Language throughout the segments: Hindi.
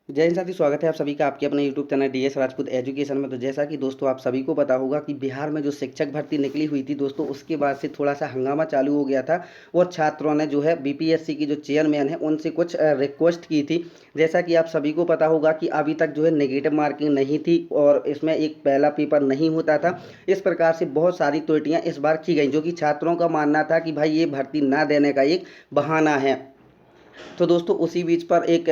जय हिंद साथी, स्वागत है आप सभी का आपके अपने YouTube channel DS Rajput education में। तो जैसा कि दोस्तों आप सभी को पता होगा कि बिहार में जो शिक्षक भर्ती निकली हुई थी दोस्तों, उसके बाद से थोड़ा सा हंगामा चालू हो गया था और छात्रों ने जो है बीपीएससी की जो चेयरमैन है उनसे कुछ रिक्वेस्ट की थी। जैसा कि आप सभी को पता होगा कि अभी तक जो है नेगेटिव मार्किंग नहीं थी और इसमें एक पहला पेपर नहीं होता था। इस प्रकार से बहुत सारी त्रुटियां इस बार की गई, जो कि छात्रों का मानना था कि भाई ये भर्ती ना देने का एक बहाना है। तो दोस्तों उसी बीच पर एक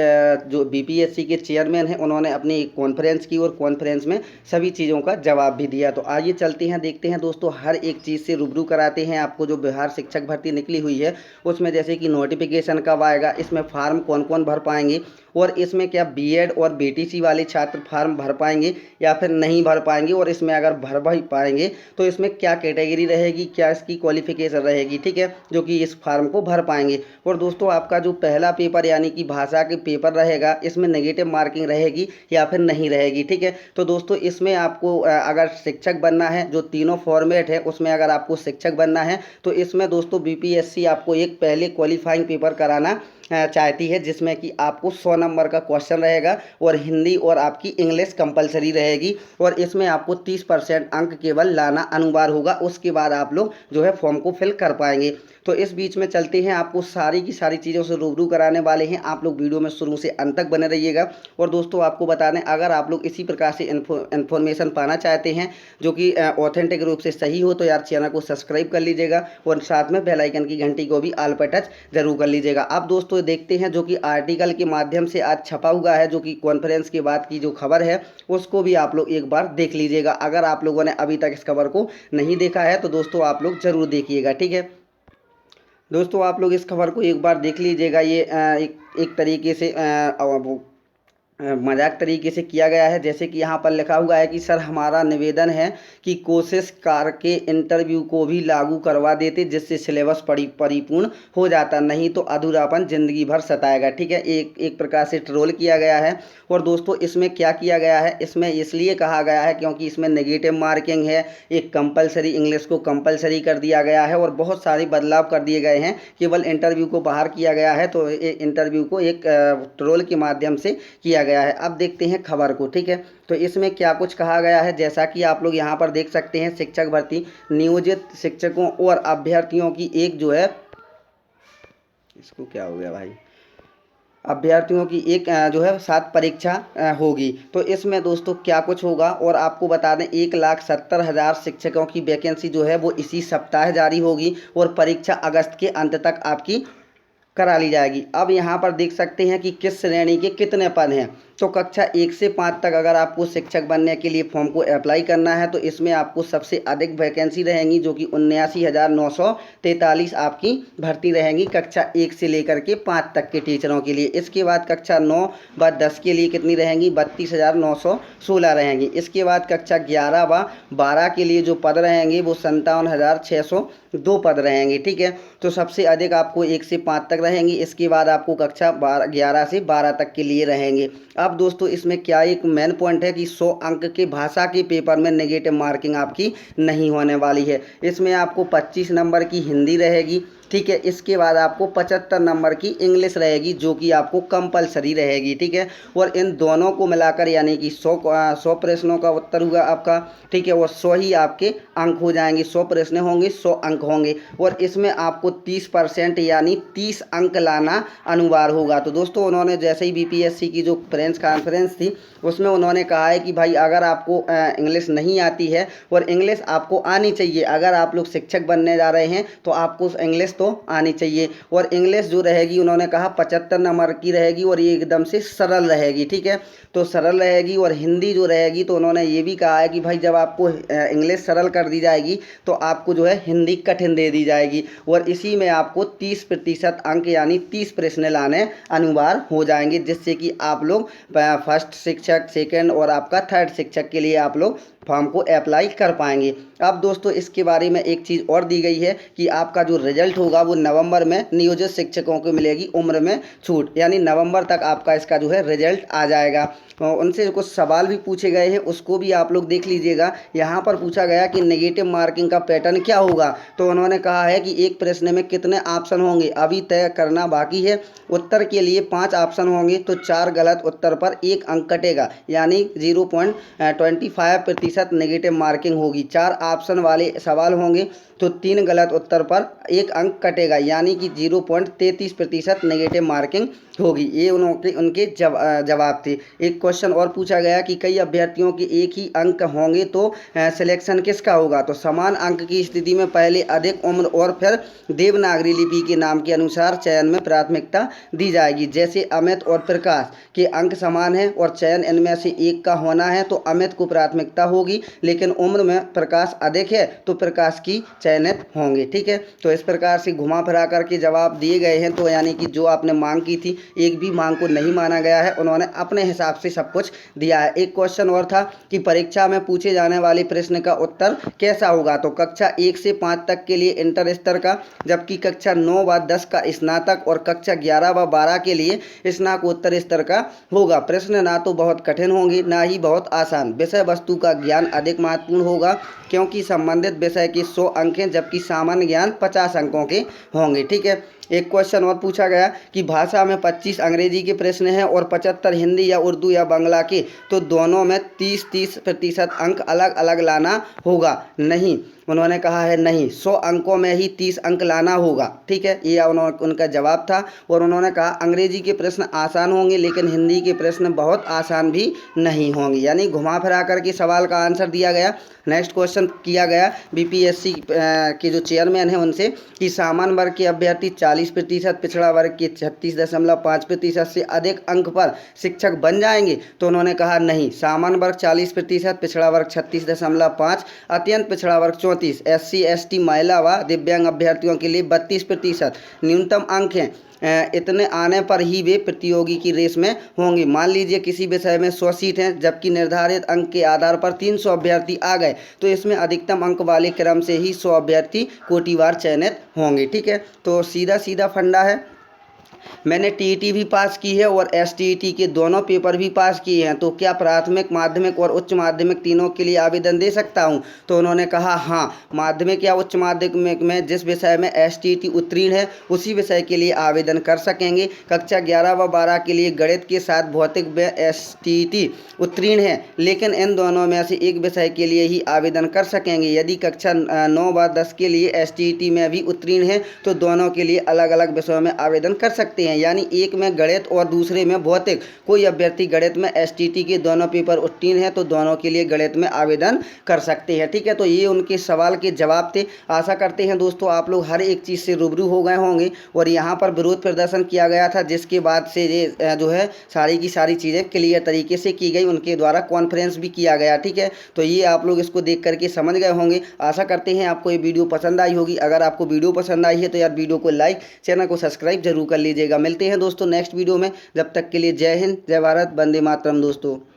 जो बीपीएससी के चेयरमैन हैं उन्होंने अपनी एक कॉन्फ्रेंस की और कॉन्फ्रेंस में सभी चीज़ों का जवाब भी दिया। तो आइए चलते हैं, देखते हैं दोस्तों, हर एक चीज़ से रूबरू कराते हैं आपको। जो बिहार शिक्षक भर्ती निकली हुई है उसमें जैसे कि नोटिफिकेशन कब आएगा, इसमें फार्म कौन कौन भर पाएंगे और इसमें क्या बीएड और बीटीसी वाले छात्र फार्म भर पाएंगे या फिर नहीं भर पाएंगे, और इसमें अगर भर भी पाएंगे तो इसमें क्या कैटेगरी रहेगी, क्या इसकी क्वालिफिकेशन रहेगी, ठीक है, जो कि इस फार्म को भर पाएंगे। और दोस्तों आपका जो पहला पेपर यानी कि भाषा के पेपर रहेगा, इसमें नेगेटिव मार्किंग रहेगी या फिर नहीं रहेगी, ठीक है। तो दोस्तों इसमें आपको अगर शिक्षक बनना है, जो तीनों फॉर्मेट है उसमें अगर आपको शिक्षक बनना है तो इसमें दोस्तों बीपीएससी आपको एक पहले क्वालिफाइंग पेपर कराना चाहती है, जिसमें कि आपको 100 नंबर का क्वेश्चन रहेगा और हिंदी और आपकी इंग्लिश कंपलसरी रहेगी और इसमें आपको 30% अंक केवल लाना अनिवार्य होगा। उसके बाद आप लोग जो है फॉर्म को फिल कर पाएंगे। तो इस बीच में चलते हैं, आपको सारी की सारी चीज़ों से रूबरू कराने वाले हैं। आप लोग वीडियो में शुरू से अंत तक बने रहिएगा। और दोस्तों आपको बता दें, अगर आप लोग इसी प्रकार से इन्फॉर्मेशन पाना चाहते हैं जो कि ऑथेंटिक रूप से सही हो, तो यार चैनल को सब्सक्राइब कर लीजिएगा और साथ में बेल आइकन की घंटी को भी ऑल पर टच जरूर कर लीजिएगा। अब दोस्तों देखते हैं जो कि आर्टिकल के माध्यम से आज छपा हुआ है, जो कि कॉन्फ्रेंस के बाद की जो खबर है उसको भी आप लोग एक बार देख लीजिएगा। अगर आप लोगों ने अभी तक इस खबर को नहीं देखा है तो दोस्तों आप लोग जरूर देखिएगा, ठीक है। दोस्तों आप लोग इस खबर को एक बार देख लीजिएगा। ये एक तरीके से मजाक तरीके से किया गया है। जैसे कि यहाँ पर लिखा हुआ है कि सर हमारा निवेदन है कि कोशिश करके इंटरव्यू को भी लागू करवा देते, जिससे सिलेबस परिपूर्ण हो जाता, नहीं तो अधूरापन जिंदगी भर सताएगा, ठीक है। एक एक प्रकार से ट्रोल किया गया है। और दोस्तों इसमें क्या किया गया है, इसमें इसलिए कहा गया है क्योंकि इसमें नेगेटिव मार्किंग है, एक कंपलसरी इंग्लिश को कंपलसरी कर दिया गया है और बहुत सारे बदलाव कर दिए गए हैं। केवल इंटरव्यू को बाहर किया गया है, तो इंटरव्यू को एक ट्रोल के माध्यम से किया गया है। अब देखते हैं खबर को, ठीक है। तो इसमें क्या कुछ कहा गया है, जैसा कि आप लोग यहाँ पर देख सकते हैं, शिक्षक भर्ती नियोजित शिक्षकों और अभ्यर्थियों की एक जो है, इसको क्या हो गया भाई, अभ्यर्थियों की एक जो है साथ परीक्षा होगी। तो इसमें दोस्तों क्या कुछ होगा, और आपको बता दें 1,70,000 शिक्षकों की वैकेंसी जो है वो इसी सप्ताह जारी होगी और परीक्षा अगस्त के अंत तक आपकी करा ली जाएगी। अब यहाँ पर देख सकते हैं कि किस श्रेणी के कितने पद हैं। तो कक्षा 1 से 5 तक अगर आपको शिक्षक बनने के लिए फॉर्म को अप्लाई करना है तो इसमें आपको सबसे अधिक वैकेंसी रहेंगी, जो कि 79,943 आपकी भर्ती रहेंगी कक्षा 1 से लेकर के 5 तक के टीचरों के लिए। इसके बाद कक्षा 9 व 10 के लिए कितनी रहेंगी, 32,916 रहेंगी। इसके बाद कक्षा 11 व 12 के लिए जो पद रहेंगे वो 57,602 पद रहेंगे, ठीक है। तो सबसे अधिक आपको 1 से 5 तक रहेंगी। इसके बाद आपको कक्षा 11 से 12 तक के लिए रहेंगे। अब दोस्तों इसमें क्या एक मेन पॉइंट है कि 100 अंक के भाषा के पेपर में नेगेटिव मार्किंग आपकी नहीं होने वाली है। इसमें आपको 25 नंबर की हिंदी रहेगी, ठीक है। इसके बाद आपको 75 नंबर की इंग्लिश रहेगी, जो कि आपको कंपलसरी रहेगी, ठीक है। और इन दोनों को मिलाकर यानी कि 100 प्रश्नों का उत्तर हुआ आपका, ठीक है, और 100 ही आपके अंक हो जाएंगे। 100 प्रश्न होंगे, 100 अंक होंगे और इसमें आपको 30% यानी 30 अंक लाना अनिवार्य होगा। तो दोस्तों उन्होंने जैसे ही बीपीएससी की जो प्रेस कॉन्फ्रेंस थी उसमें उन्होंने कहा है कि भाई अगर आपको इंग्लिश नहीं आती है और इंग्लिश आपको आनी चाहिए, अगर आप लोग शिक्षक बनने जा रहे हैं तो आपको इंग्लिश तो आनी चाहिए। और इंग्लिश जो रहेगी उन्होंने कहा 75 नंबर की रहेगी और ये एकदम से सरल रहेगी, ठीक है। तो सरल रहेगी। और हिंदी जो रहेगी तो उन्होंने ये भी कहा है कि भाई जब आपको इंग्लिश सरल कर दी जाएगी तो आपको जो है हिंदी कठिन दे दी जाएगी और इसी में आपको 30% अंक यानी 30 प्रश्न लाने अनिवार्य हो जाएंगे, जिससे कि आप लोग फर्स्ट शिक्षक, सेकंड और आपका थर्ड शिक्षक के लिए आप लोग फॉर्म को अप्लाई कर पाएंगे। अब दोस्तों इसके बारे में एक चीज़ और दी गई है कि आपका जो रिजल्ट होगा वो नवंबर में नियोजित शिक्षकों को मिलेगी उम्र में छूट, यानी नवंबर तक आपका इसका जो है रिजल्ट आ जाएगा। उनसे कुछ सवाल भी पूछे गए हैं, उसको भी आप लोग देख लीजिएगा। यहाँ पर पूछा गया कि नेगेटिव मार्किंग का पैटर्न क्या होगा, तो उन्होंने कहा है कि एक प्रश्न में कितने ऑप्शन होंगे अभी तय करना बाकी है। उत्तर के लिए 5 ऑप्शन होंगे तो 4 गलत उत्तर पर 1 अंक कटेगा, यानी 0.25% नेगेटिव मार्किंग होगी। 4 ऑप्शन वाले सवाल होंगे तो 3 गलत उत्तर पर 1 अंक कटेगा, यानी कि 0.33% नेगेटिव मार्किंग होगी। ये उनके जवाब थे। एक क्वेश्चन और पूछा गया कि कई अभ्यर्थियों के एक ही अंक होंगे तो सिलेक्शन किसका होगा, तो समान अंक की स्थिति में पहले अधिक उम्र और फिर देवनागरी लिपि के नाम के अनुसार चयन में प्राथमिकता दी जाएगी। जैसे अमित और प्रकाश के अंक समान है और चयन इनमें से एक का होना है तो अमित को प्राथमिकता होगी, लेकिन उम्र में प्रकाश अधिक है तो प्रकाश की चयनित होंगे। ठीक है, तो इस प्रकार से घुमा फिरा करके जवाब दिए गए हैं। तो यानी कि जो आपने मांग की थी एक भी मांग को नहीं माना गया है, उन्होंने अपने हिसाब से सब कुछ दिया है। एक क्वेश्चन और था कि परीक्षा में पूछे जाने वाले प्रश्न का उत्तर कैसा होगा, तो कक्षा 1 से 5 तक के लिए इंटर स्तर का, जबकि कक्षा 9 व 10 का स्नातक और कक्षा 11 व 12 के लिए स्नातकोत्तर स्तर का होगा। प्रश्न ना तो बहुत कठिन होंगे ना ही बहुत आसान। विषय वस्तु का ज्ञान अधिक महत्वपूर्ण होगा क्योंकि संबंधित विषय के 100 अंक हैं, जबकि सामान्य ज्ञान 50 अंकों के होंगे। ठीक है, एक क्वेश्चन और पूछा गया कि भाषा में 25 अंग्रेजी के प्रश्न हैं और 75 हिंदी या उर्दू या बांग्ला के, तो दोनों में 30% अंक अलग अलग लाना होगा। नहीं, उन्होंने कहा है नहीं, 100 अंकों में ही 30 अंक लाना होगा। ठीक है, ये उनका जवाब था। और उन्होंने कहा अंग्रेजी के प्रश्न आसान होंगे लेकिन हिंदी के प्रश्न बहुत आसान भी नहीं होंगे, यानी घुमा फिरा करके सवाल का आंसर दिया गया। नेक्स्ट क्वेश्चन किया गया बीपीएससी के जो चेयरमैन हैं उनसे कि सामान्य वर्ग के अभ्यर्थी 40%, पिछड़ा वर्ग के 36.5% से अधिक अंक पर शिक्षक बन जाएंगे, तो उन्होंने कहा नहीं, सामान्य वर्ग 40%, पिछड़ा वर्ग 36.5, अत्यंत पिछड़ा वर्ग 34, SC ST महिला व दिव्यांग अभ्यर्थियों के लिए 32% न्यूनतम अंक हैं। इतने आने पर ही वे प्रतियोगी की रेस में होंगे। मान लीजिए किसी विषय में 100 सीट हैं जबकि निर्धारित अंक के आधार पर 300 अभ्यर्थी आ गए, तो इसमें अधिकतम अंक वाले क्रम से ही 100 अभ्यर्थी कोटिवार चयनित होंगे। ठीक है, तो सीधा सीधा फंडा है। मैंने टीईटी भी पास की है और एसटीईटी के दोनों पेपर भी पास किए हैं, तो क्या प्राथमिक, माध्यमिक और उच्च माध्यमिक तीनों के लिए आवेदन दे सकता हूं? तो उन्होंने कहा हाँ, माध्यमिक या उच्च माध्यमिक में जिस विषय में एसटीईटी उत्तीर्ण है उसी विषय के लिए आवेदन कर सकेंगे। कक्षा 11 व 12 के लिए गणित के साथ भौतिक में एसटीईटी उत्तीर्ण है, लेकिन इन दोनों में से एक विषय के लिए ही आवेदन कर सकेंगे। यदि कक्षा 9 व 10 के लिए एसटीईटी में भी उत्तीर्ण है तो दोनों के लिए अलग अलग विषयों में आवेदन कर सकते हैं, यानी एक में गणित और दूसरे में भौतिक। कोई अभ्यर्थी गणित में एसटीईटी के दोनों पेपर उत्तीर्ण है तो दोनों के लिए गणित में आवेदन कर सकते हैं। ठीक है, तो ये उनके सवाल के जवाब थे। आशा करते हैं दोस्तों आप लोग हर एक चीज़ से रूबरू हो गए होंगे। और यहाँ पर विरोध प्रदर्शन किया गया था, जिसके बाद से ये जो है सारी की सारी चीज़ें क्लियर तरीके से की गई, उनके द्वारा कॉन्फ्रेंस भी किया गया। ठीक है, तो ये आप लोग इसको देख करके समझ गए होंगे। आशा करते हैं आपको ये वीडियो पसंद आई होगी। अगर आपको वीडियो पसंद आई है तो यार वीडियो को लाइक, चैनल को सब्सक्राइब जरूर कर लीजिएगा। मिलते हैं दोस्तों नेक्स्ट वीडियो में, जब तक के लिए जय हिंद, जय भारत, वंदे मातरम दोस्तों।